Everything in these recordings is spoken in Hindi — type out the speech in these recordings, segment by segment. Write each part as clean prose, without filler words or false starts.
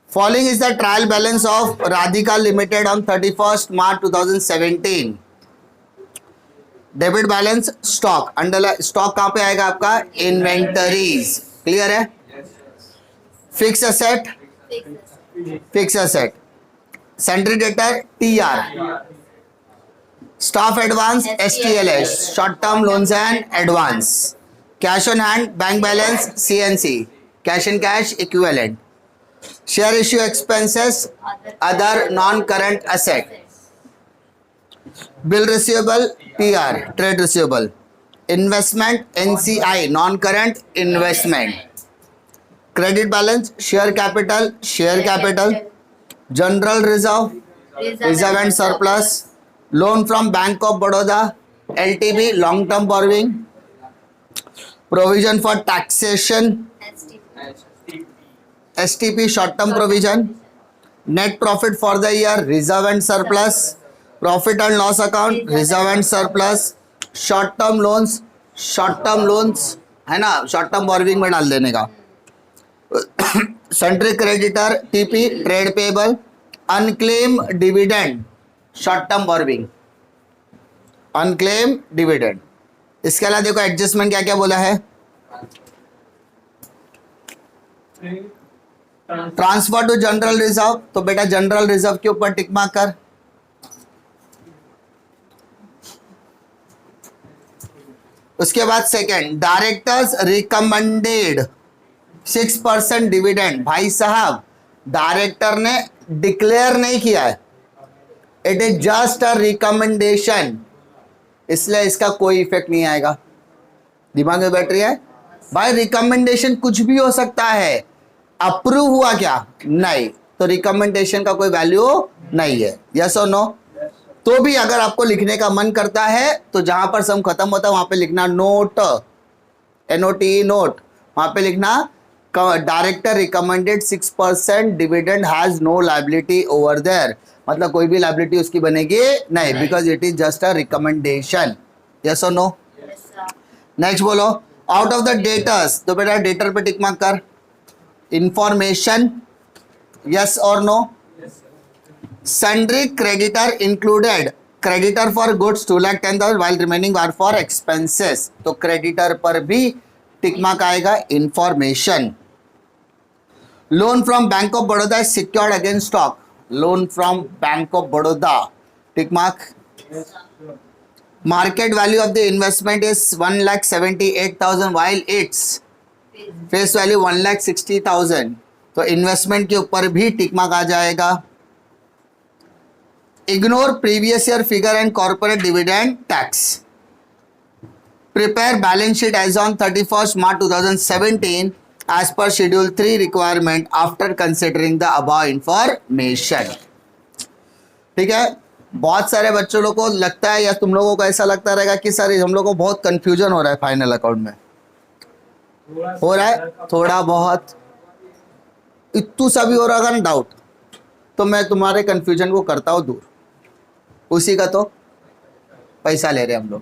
Following is the trial balance of Radhika Limited on 31st March 2017. Debit balance stock, underline stock कहां पे आएगा आपका? इन्वेंटरीज। क्लियर है? Fix asset, fix asset, sundry debtor TR, staff advance STLS, short term loans and advance, cash on hand bank balance CNC, cash and cash equivalent, share issue expenses other non current asset, bill receivable TR trade receivable, investment NCI non current investment, credit balance share capital, general reserve, reserve and surplus, loan from bank of Baroda, LTB long term borrowing, provision for taxation STP short term provision, net profit for the year reserve and surplus, profit and loss account reserve and surplus, short term loans है ना, शॉर्ट टर्म बोरोइंग में डाल देने का, sundry creditor TP trade payable, unclaim dividend short term borrowing, unclaim dividend. इसके अलावा देखो एडजस्टमेंट क्या क्या बोला है, ट्रांसफर टू जनरल रिजर्व, तो बेटा जनरल रिजर्व के ऊपर टिक मार्क कर। उसके बाद सेकंड, डायरेक्टर्स रिकमेंडेड 6% डिविडेंड। भाई साहब डायरेक्टर ने डिक्लेयर नहीं किया है, it is just a recommendation, इसलिए इसका कोई इफेक्ट नहीं आएगा। दिमाग में बैठ रही है भाई? रिकमेंडेशन कुछ भी हो सकता है, अप्रूव हुआ क्या? नहीं, तो रिकमेंडेशन का कोई वैल्यू नहीं है। यस और नो? तो भी अगर आपको लिखने का मन करता है तो जहां पर सम खत्म होता है वहां पे लिखना नोट, NOTE नोट, वहां पे लिखना director recommended 6% dividend has no liability over there, मतलब कोई भी लायबिलिटी उसकी बनेगी नहीं, because it is just a recommendation. Yes और नो? नेक्स्ट बोलो, आउट ऑफ द डेटर्स, तो बेटा डेटर पे टिक मार्क कर। इंफॉर्मेशन, यस और no? Sundry creditor included, creditor for goods 2,10,000 while remaining are for expenses, तो क्रेडिटर पर भी टिक मार्क आएगा। Information, loan from bank of Baroda is secured against stock, loan from bank of Baroda tick mark. Market value of the investment is 1,78,000 while its face value 1,60,000, तो इन्वेस्टमेंट के ऊपर भी टिक मार्क आ जाएगा। Ignore previous year figure and corporate dividend tax. Prepare balance sheet as on 31st March 2017 as पर schedule 3 requirement after considering the above information. ठीक है, बहुत सारे बच्चों लोगों को लगता है या तुम लोगों को ऐसा लगता रहेगा कि सर हम लोगों को बहुत कंफ्यूजन हो रहा है फाइनल अकाउंट में, हो रहा है थोड़ा बहुत, इतू सा भी हो रहा है ना डाउट, तो मैं तुम्हारे कंफ्यूजन को करता हूं दूर। उसी का तो पैसा ले रहे हैं हम लोग।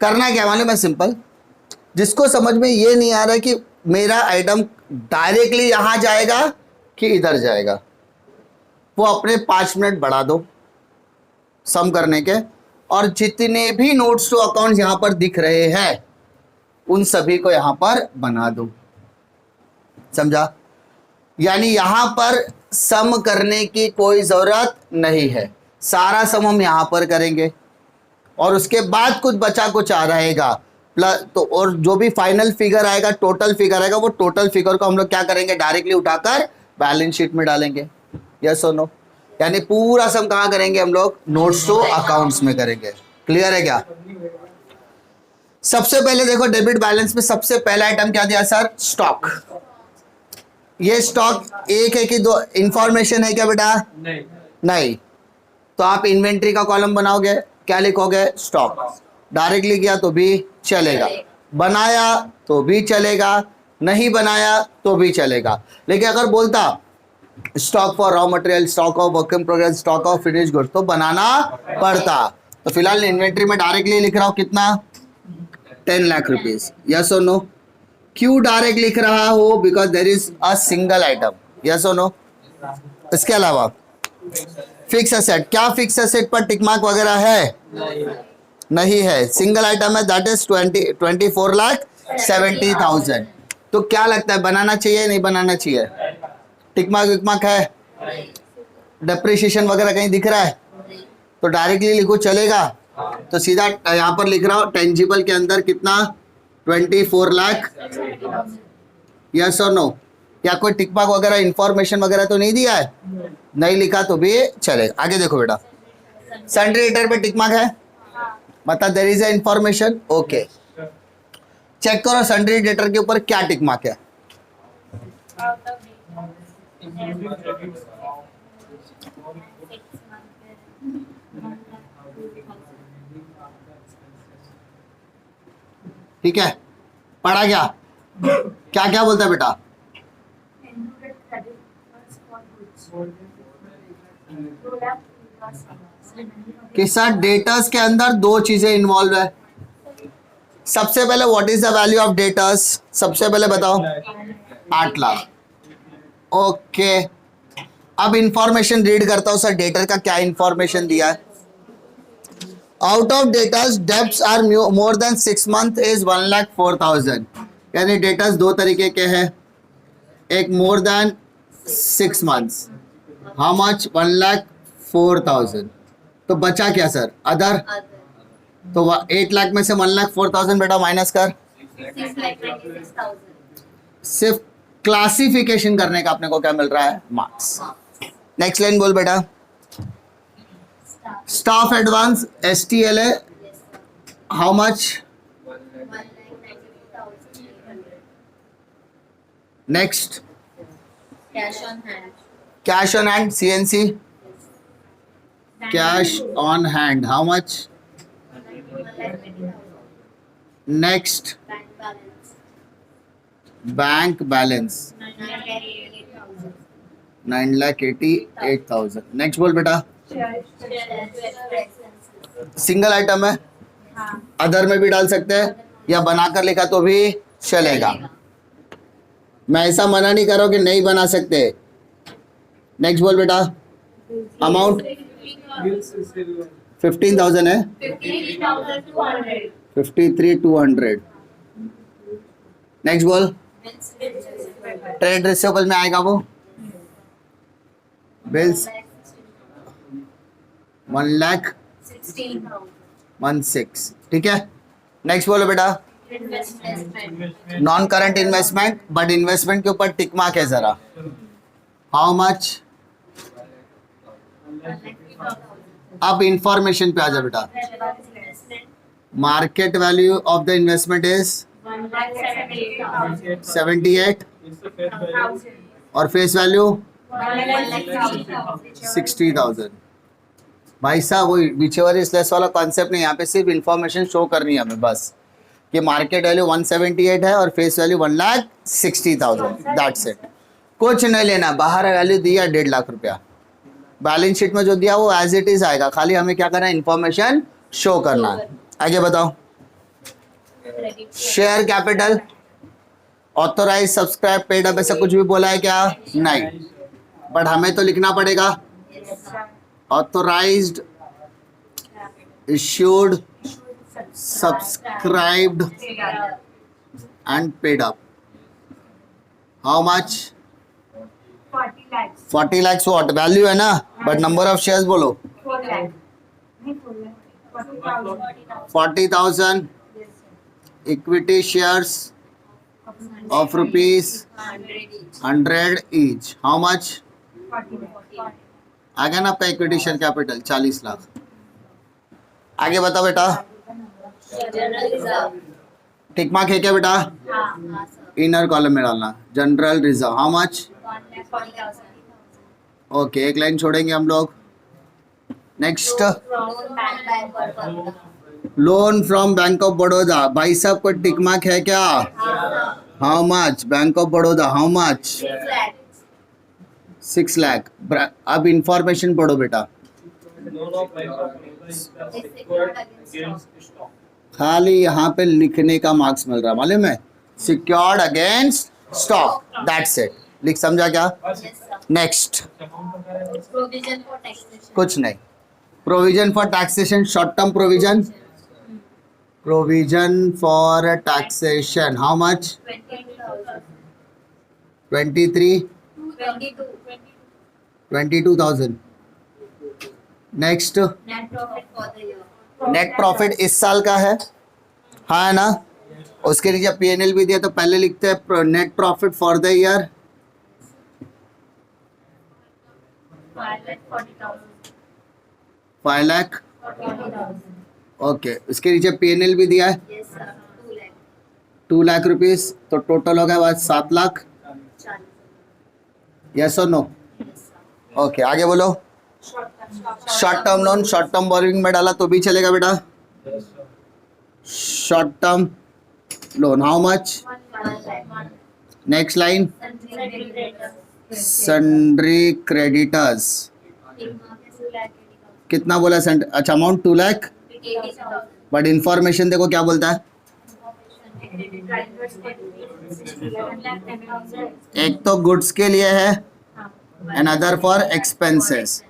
करना क्या मालूम है? सिंपल, जिसको समझ में ये नहीं आ रहा है कि मेरा आइटम डायरेक्टली यहां जाएगा कि इधर जाएगा, वो अपने 5 मिनट बढ़ा दो सम करने के, और जितने भी नोट्स टू अकाउंट यहां पर दिख रहे हैं उन सभी को यहां पर बना दो। समझा? यानी यहां पर सम करने की कोई जरूरत नहीं है, सारा सम हम यहां पर करेंगे और उसके बाद कुछ बचा कुछ आ रहेगा प्लस, तो और जो भी फाइनल फिगर आएगा, टोटल फिगर आएगा, वो टोटल फिगर को हम लोग क्या करेंगे? डायरेक्टली उठाकर बैलेंस शीट में डालेंगे। यस और नो? यानी पूरा सम कहां करेंगे हम लोग? नोट्स टू अकाउंट्स में करेंगे। क्लियर है क्या? सबसे पहले देखो डेबिट बैलेंस में सबसे पहला आइटम क्या दिया सर? स्टॉक। ये स्टॉक एक है कि दो? इंफॉर्मेशन है क्या बेटा? नहीं, तो आप इन्वेंट्री का कॉलम बनाओगे, क्या लिखोगे? स्टॉक। डायरेक्टली किया तो भी चलेगा, बनाया तो भी चलेगा, नहीं बनाया तो भी चलेगा। लेकिन अगर बोलता stock for raw material, stock of work in progress, stock of finish goods, तो बनाना पड़ता। तो फिलहाल इन्वेंट्री में डायरेक्टली लिख रहा हूं कितना? 10 लाख रुपीज। यस और नो? क्यों डायरेक्ट लिख रहा हो? Because there is a single item, yes और नो? इसके अलावा फिक्स एसेट, क्या फिक्स एसेट पर टिक मार्क वगैरह है? नहीं है, सिंगल आइटम है, दैट इज 24,70,000। तो क्या लगता है, बनाना चाहिए नहीं बनाना चाहिए? टिक मार्क विक मार्क है? डेप्रिसिएशन वगैरह कहीं दिख रहा है? तो डायरेक्टली लिखो चलेगा? तो सीधा यहाँ पर लिख रहा हूँ, टेंजिबल के अंदर कितना? 24 लाख, यस और नो? या कोई टिक मार्क वगैरह इंफॉर्मेशन वगैरह तो नहीं दिया है? नहीं लिखा तो भी चलेगा। आगे देखो बेटा, सन्ड्री डेटर पे टिक मार्क है, मतलब there is a information, okay. Check करो सन्ड्री डेटर के ऊपर क्या टिक मार्क है। ठीक है, पढ़ा गया? क्या क्या बोलता है बेटा? कि सर डेटर्स के अंदर दो चीजें इन्वॉल्व है। सबसे पहले what is the value of debtors? सबसे पहले बताओ। 8 लाख, ओके। अब इंफॉर्मेशन रीड करता हूं सर, डेटर का क्या इंफॉर्मेशन दिया है? Out of debtors debts are more than 6 month is 1,04,000। यानी डेटर्स दो तरीके के हैं, एक more than 6 months, how much? 1,04,000। तो बचा क्या सर? अदर। तो 8 लाख में से 1,04,000 बेटा माइनस कर। 6,26,000। सिर्फ क्लासिफिकेशन करने का अपने को क्या मिल रहा है? मार्क्स। नेक्स्ट लाइन बोल बेटा। Staff advance STLA how much? 1,92,800। Next Cash on hand. Cash on hand CNC cash on hand how much? 1,20,000. Next Bank balance. Bank balance 9,88,000. 9,88,000। Next बोल बेटा। Share expenses. सिंगल आइटम है, हाँ. अदर में भी डाल सकते हैं या बनाकर लिखा तो भी चलेगा। मैं ऐसा मना नहीं कर रहा हूं कि नहीं बना सकते। नेक्स्ट बोल बेटा। अमाउंट 15,000 है, 53,200. 53,200। नेक्स्ट बोल। ट्रेड रिसीवेबल में आएगा वो बिल्स 1,16,000। ठीक है, नेक्स्ट बोलो बेटा। Investment. Non current investment, but investment के ऊपर टिक मार्क है जरा। How much? अब इंफॉर्मेशन पे आ जा बेटा। Market value of the investment is 78 और फेस वैल्यू 60,000। भाई साहब वही विचेवर इज लेस वाला कॉन्सेप्ट नहीं, यहाँ पे सिर्फ इंफॉर्मेशन शो करनी है हमें बस कि मार्केट वैल्यू 178 है और फेस वैल्यू 1,60,000, दैट्स इट। कुछ नहीं लेना, बाहर वैल्यू दिया 1.5 लाख रुपया, बैलेंस शीट में जो दिया वो एज इट इज आएगा, खाली हमें क्या करना है? इंफॉर्मेशन शो करना है। आगे बताओ। Share capital, authorise, subscribe, paid up, ऐसा कुछ भी बोला है क्या? नहीं, बट हमें तो लिखना पड़ेगा। Authorised, issued, subscribed and paid up. How much? 40 lakhs. 40 lakhs what value है ना, बट नंबर ऑफ शेयर्स बोलो। 4 lakh. नहीं 4 lakh. 40,000. 40,000 Yes, sir. Equity shares of rupees 100 each. How much? 40 lakh. आ गया ना आपका इक्विटी शेयर कैपिटल 40 लाख। आगे बताओ बेटा। General reserve. टिक मार्क है क्या बेटा? हाँ, हाँ sir. इनर कॉलम में डालना। General reserve how much? 1,40,000. Okay, एक लाइन छोड़ेंगे हम लोग। Next, Loan bank by Baroda. Loan from bank of Baroda. भाई साहब को टिक मार्क है क्या? हाँ sir. How much? Bank of Baroda how much? 6 lakhs. 6 lakh. अब इंफॉर्मेशन पढ़ो बेटा, Is secured against stock. खाली यहाँ पे लिखने का मार्क्स मिल रहा है मालूम है? Secured against stock, that's it. लिख समझा क्या? Yes, sir. Next, Provision for taxation. कुछ नहीं। Provision for taxation, short term provision, provision for taxation, how much? 22,000. 23, 22. 22,000। Next, Net profit for the year. Net profit इस साल का है, हाँ है ना? उसके नीचे पीएनएल भी दिया, तो पहले लिखते हैं net profit for the year 5,40,000. 5 lakh. 40,000. Okay, उसके नीचे पीएनएल भी दिया है Yes, sir. 2 lakh. 2 lakh rupees, तो टोटल हो गया बाद 7 लाख। 40,000. यस और नो? Yes, sir. ओके, आगे बोलो। Short term loan, short term borrowing में डाला तो भी चलेगा बेटा। Short term loan, how much? 1 lakh. Next line, Sundry creditors. Sundry creditors, 2 lakh 80,000. कितना बोला? अच्छा, अमाउंट 2 लाख, 80,000. बट इंफॉर्मेशन देखो क्या बोलता है। Sundry creditors. 11 lakh 10,000. एक तो गुड्स के लिए है हाँ. And other for expenses.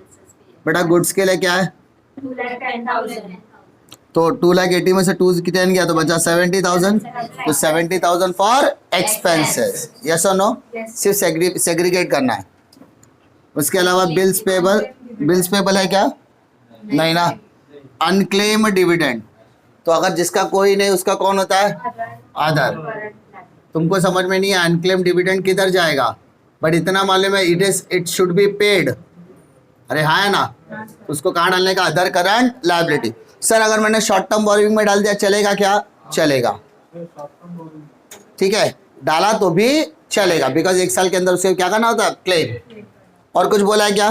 बेटा गुड्स के लिए क्या है? 2 lakh 10,000. तो 2 लाख 80 में से 2 कितने गया, तो बचा 70,000, तो 70,000 फॉर एक्सपेंसेस। यस और नो? सिर्फ सेग्रीगेट करना है। उसके अलावा बिल्स पेबल, बिल्स पेबल है क्या? नहीं ना। अनक्लेम डिविडेंड, तो अगर जिसका कोई नहीं उसका कौन होता है? अदर। तुमको समझ में नहीं है अनक्लेम डिविडेंड किधर जाएगा, बट इतना मालूम है इट शुड बी पेड। अरे हाँ है ना, उसको कहाँ डालने का? Other current liability. सर अगर मैंने शॉर्ट टर्म बोरिंग में डाल दिया चलेगा क्या? चलेगा, ठीक है, डाला तो भी चलेगा, बिकॉज 1 साल के अंदर उसे क्या करना होता है? क्लेम। और कुछ बोला है क्या?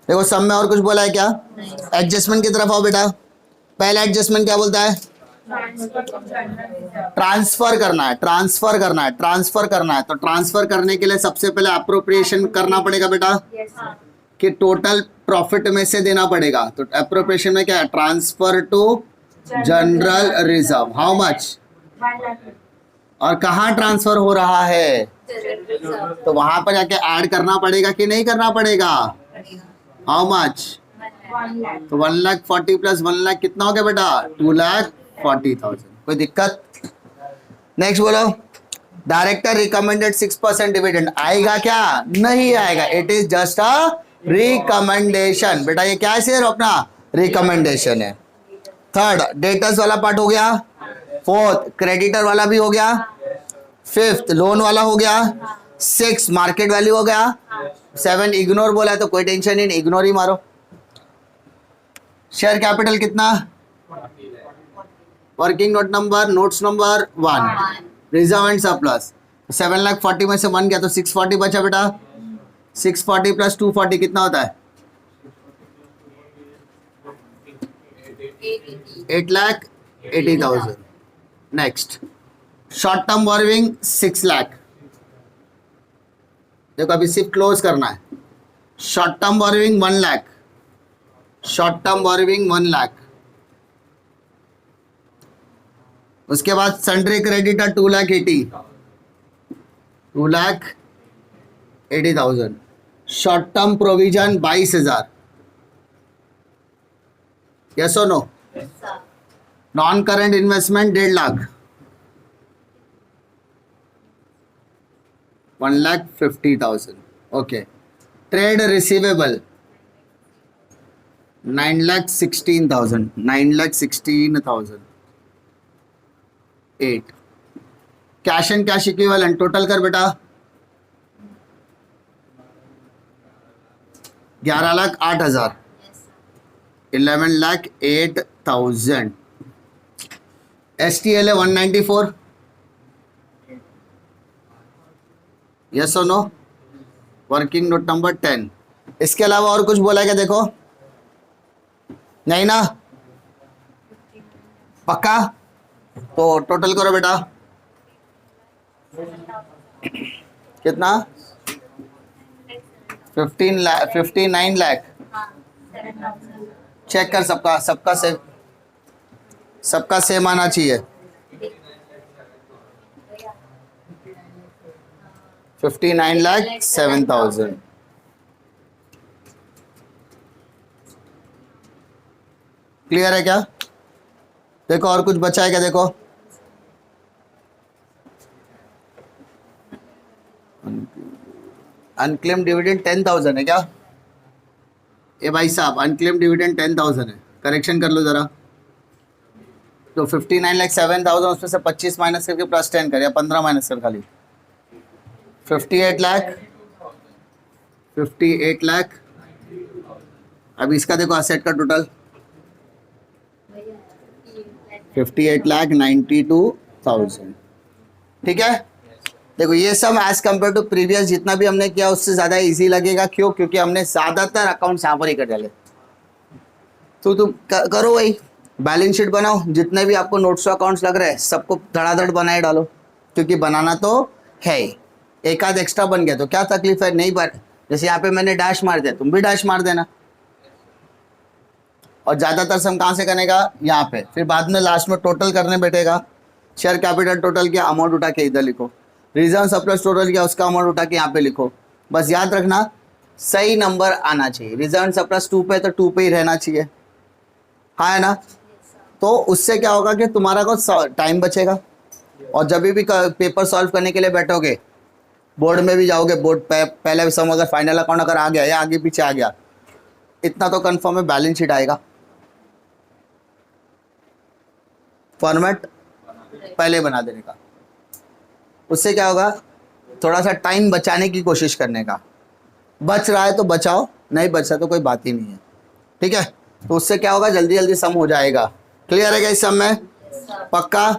देखो सब में और कुछ बोला है क्या? एडजस्टमेंट की तरफ आओ बेटा। पहला एडजस्टमेंट क्या बोलता है? ट्रांसफर करना है, ट्रांसफर करना है, ट्रांसफर करना है। तो ट्रांसफर करने के लिए सबसे पहले अप्रोप्रिएशन करना पड़ेगा बेटा, कि टोटल प्रॉफिट में से देना पड़ेगा। तो अप्रोप्रिएशन में क्या है? Transfer to general reserve, how much? 1 lakh. और कहाँ ट्रांसफर हो रहा है? तो वहां पर जाके ऐड करना पड़ेगा कि नहीं करना पड़ेगा? How much? 1 lakh. तो 1 लाख 40 प्लस 1 लाख कितना हो गया बेटा? 2 लाख 40,000। कोई दिक्कत? नेक्स्ट बोलो। डायरेक्टर रिकमेंडेड 6% डिविडेंड आएगा क्या? नहीं आएगा, it is just a recommendation. बेटा ये क्या है? अपना रिकमेंडेशन है। थर्ड, डेटर्स वाला पार्ट हो गया। फोर्थ, क्रेडिटर वाला भी हो गया। फिफ्थ, लोन वाला हो गया। 6, मार्केट वैल्यू हो गया। 7, इग्नोर बोला है तो कोई टेंशन नहीं, इग्नोर ही मारो। शेयर कैपिटल कितना? Working note number, notes number 1, reserve and surplus. 7 lakh 40 में से 1 गया तो 640 बचा बेटा। 640 प्लस 240 कितना होता है? 8 lakh 80,000। Next, short term borrowing 6 lakh. देखो अभी सिर्फ क्लोज करना है। Short term borrowing 1 lakh, short term borrowing 1 lakh. उसके बाद sundry creditor 2 lakh 80, 2 lakh 80,000। Short term provision 22,000। Yes और no? Non current investment 1.5 lakh, 1,50,000। Okay. Trade receivable 9,16,000, 9,16,000। 8, cash and cash equivalent total कर बेटा। 11,08,000, 11,08,000। STL है 194। यस और नो? Working note number 10। इसके अलावा और कुछ बोला है क्या? देखो नहीं ना, पक्का? तो टोटल करो बेटा। कितना? 59 लाख। चेक कर, सबका सेम आना चाहिए। 59,07,000। क्लियर है क्या? देखो और कुछ बचा है क्या? देखो अनक्लेम डिविडेंड 10,000 है क्या? ये भाई साहब अनक्लेम डिविडेंड 10,000 है, करेक्शन कर लो जरा। तो 59,07,000 उसमें से 25 माइनस करके प्लस 10 कर या 15 माइनस कर खाली 58 लाख। 58 लाख। अब इसका देखो असेट का टोटल 58,92,000। ठीक है, देखो ये सब एज कम्पेयर टू प्रीवियस जितना भी हमने किया उससे ज्यादा इजी लगेगा। क्यों? क्योंकि हमने ज्यादातर अकाउंट्स यहाँ पर ही कर डाले। तो तुम करो वही, बैलेंस शीट बनाओ, जितने भी आपको नोट्स टू अकाउंट्स लग रहे हैं सबको धड़ाधड़ बनाए डालो, क्योंकि बनाना तो है ही। एक आध एक्स्ट्रा बन गया तो क्या तकलीफ है? नहीं बन, जैसे यहाँ पे मैंने डैश मार दिया, तुम भी डैश मार देना। और ज्यादातर सम कहाँ से करेगा? यहाँ पे। फिर बाद में लास्ट में टोटल करने बैठेगा, शेयर कैपिटल टोटल किया, अमाउंट उठा के इधर लिखो, रिजर्व सरप्लस टोटल किया, उसका अमाउंट उठा के यहाँ पे लिखो। बस याद रखना सही नंबर आना चाहिए। रिजर्व सरप्लस 2 पे तो 2 पे ही रहना चाहिए, हाँ है ना? तो उससे क्या होगा कि तुम्हारा को टाइम बचेगा, और जब भी पेपर सॉल्व करने के लिए बैठोगे, बोर्ड में भी जाओगे, बोर्ड पहले सम अगर फाइनल अकाउंट अगर आ गया या आगे पीछे आ गया, इतना तो कंफर्म है बैलेंस शीट आएगा। फॉर्मेट पहले बना देने का, उससे क्या होगा? थोड़ा सा टाइम बचाने की कोशिश करने का। बच रहा है तो बचाओ, नहीं बच रहा तो कोई बात ही नहीं है। ठीक है, तो उससे क्या होगा? जल्दी जल्दी सम हो जाएगा। क्लियर है क्या इस सम में? पक्का?